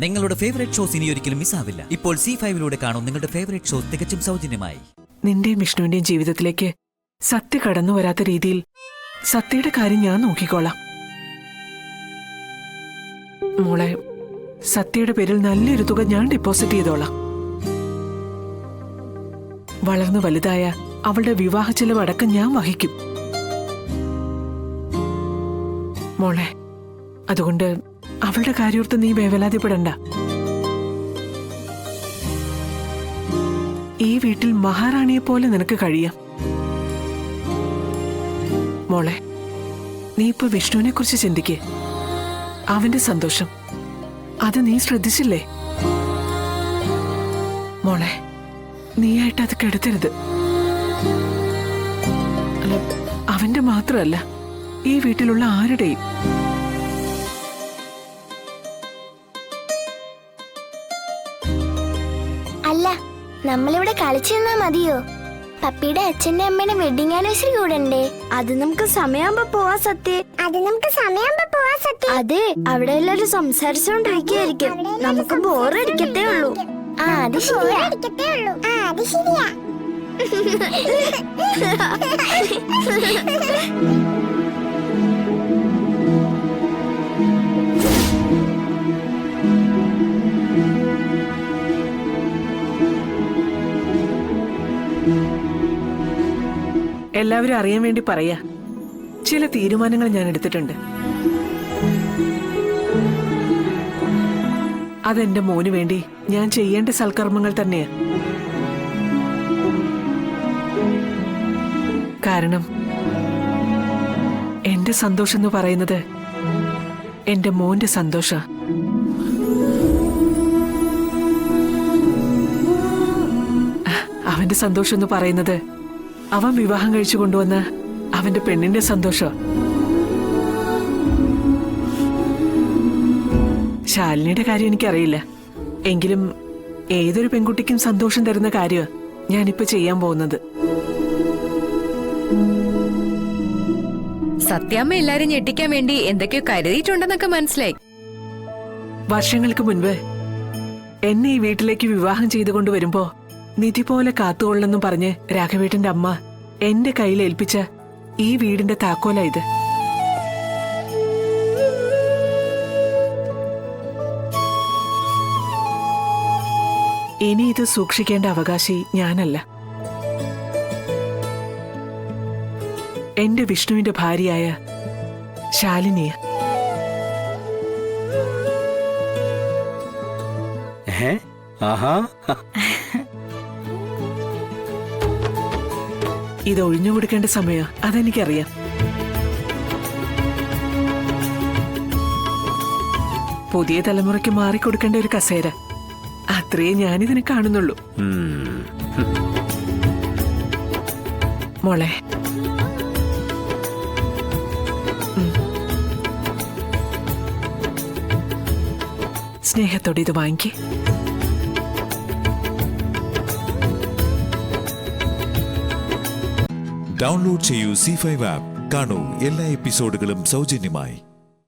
നിങ്ങളുടെ favourite shows ഇനി ഒരിക്കലും മിസ്സാവില്ല. ഇപ്പോൾ C5-ലൂടെ കാണും നിങ്ങളുടെ ഫേവറേറ്റ് ഷോസ് തികച്ചും സൗജന്യമായി. നിന്റെയും വിഷ്ണുവിന്റെയും ജീവിതത്തിലേക്ക് സത്യ കടന്നു വരാത്ത രീതിയിൽ സത്യയുടെ കാര്യം ഞാൻ നോക്കിക്കോളാം. മോളെ, സത്യയുടെ പേരിൽ നല്ലൊരു തുക ഞാൻ ഡെപ്പോസിറ്റ് ചെയ്തോളാം. വളർന്നു വലുതായ അവളുടെ വിവാഹ ചെലവ് അടക്കം ഞാൻ വഹിക്കും. മോളെ, അതുകൊണ്ട് അവളുടെ കാര്യോർത്ത് നീ വേവലാതിപ്പെടണ്ട. ഈ വീട്ടിൽ മഹാറാണിയെ പോലെ നിനക്ക് കഴിയാം. മോളെ, നീ ഇപ്പൊ വിഷ്ണുവിനെ കുറിച്ച് ചിന്തിക്കേ. അവന്റെ സന്തോഷം അത് നീ ശ്രദ്ധിച്ചില്ലേ? മോളെ, നീയായിട്ട് അത് കെടുത്തരുത്. അല്ല, അവന്റെ മാത്രമല്ല, ഈ വീട്ടിലുള്ള ആരുടെയും. അല്ല, നമ്മളിവിടെ കളിച്ചിരുന്നാ മതിയോ? പപ്പിയുടെ അച്ഛന്റെ അമ്മയുടെ വെഡിങ് ആനിവേഴ്സറി കൂടണ്ടേ? അത് നമുക്ക് സമയമാകുമ്പോ പോവാ സത്യ. അതെ, അവിടെ എല്ലാരും സംസാരിച്ചോണ്ടിരിക്കുകയായിരിക്കും. നമുക്ക് ബോറടിക്കത്തേ ഉള്ളൂ. ആ, അത് ശരിയാ. എല്ലാവരും അറിയാൻ വേണ്ടി പറയാ, ചില തീരുമാനങ്ങൾ ഞാൻ എടുത്തിട്ടുണ്ട്. അതെന്റെ മോന് വേണ്ടി ഞാൻ ചെയ്യേണ്ട സൽക്കർമ്മങ്ങൾ തന്നെയാ. കാരണം എന്റെ സന്തോഷം എന്ന് പറയുന്നത് എന്റെ മോന്റെ സന്തോഷ. അവന്റെ സന്തോഷം എന്ന് പറയുന്നത് അവൻ വിവാഹം കഴിച്ചു കൊണ്ടുവന്ന അവന്റെ പെണ്ണിന്റെ സന്തോഷം. ശാലിനിയുടെ കാര്യം എനിക്കറിയില്ല. എങ്കിലും ഏതൊരു പെൺകുട്ടിക്കും സന്തോഷം തരുന്ന കാര്യമാണ് ഞാനിപ്പോ ചെയ്യാൻ പോകുന്നത്. സത്യാമ്മ എല്ലാരും ഞെട്ടിക്കാൻ വേണ്ടി എന്തൊക്കെയോ കരുതിയിട്ടുണ്ടെന്നൊക്കെ മനസ്സിലായി. വർഷങ്ങൾക്ക് മുൻപ് എന്നെ ഈ വീട്ടിലേക്ക് വിവാഹം ചെയ്തുകൊണ്ടുവരുമ്പോ നിധി പോലെ കാത്തുകൊള്ളെന്നും പറഞ്ഞ് രാഘവേട്ടന്റെ അമ്മ എന്റെ കയ്യിൽ ഏൽപ്പിച്ച ഈ വീടിന്റെ താക്കോല ഇത്. ഇനി ഇത് സൂക്ഷിക്കേണ്ട അവകാശി ഞാനല്ല, എന്റെ വിഷ്ണുവിന്റെ ഭാര്യയായ ശാലിനിയ. ഇത് ഒഴിഞ്ഞു കൊടുക്കേണ്ട സമയം അതെനിക്കറിയാം. പുതിയ തലമുറയ്ക്ക് മാറിക്കൊടുക്കേണ്ട ഒരു കസേര, അത്രേ ഞാനിതിനെ കാണുന്നുള്ളൂ. മോളെ, സ്നേഹത്തോടെ ഇത് വാങ്ങിക്കേ. ഡൗൺലോഡ് ചെയ്യൂ C5 ആപ്പ്. കാണൂ എല്ലാ എപ്പിസോഡുകളും സൗജന്യമായി.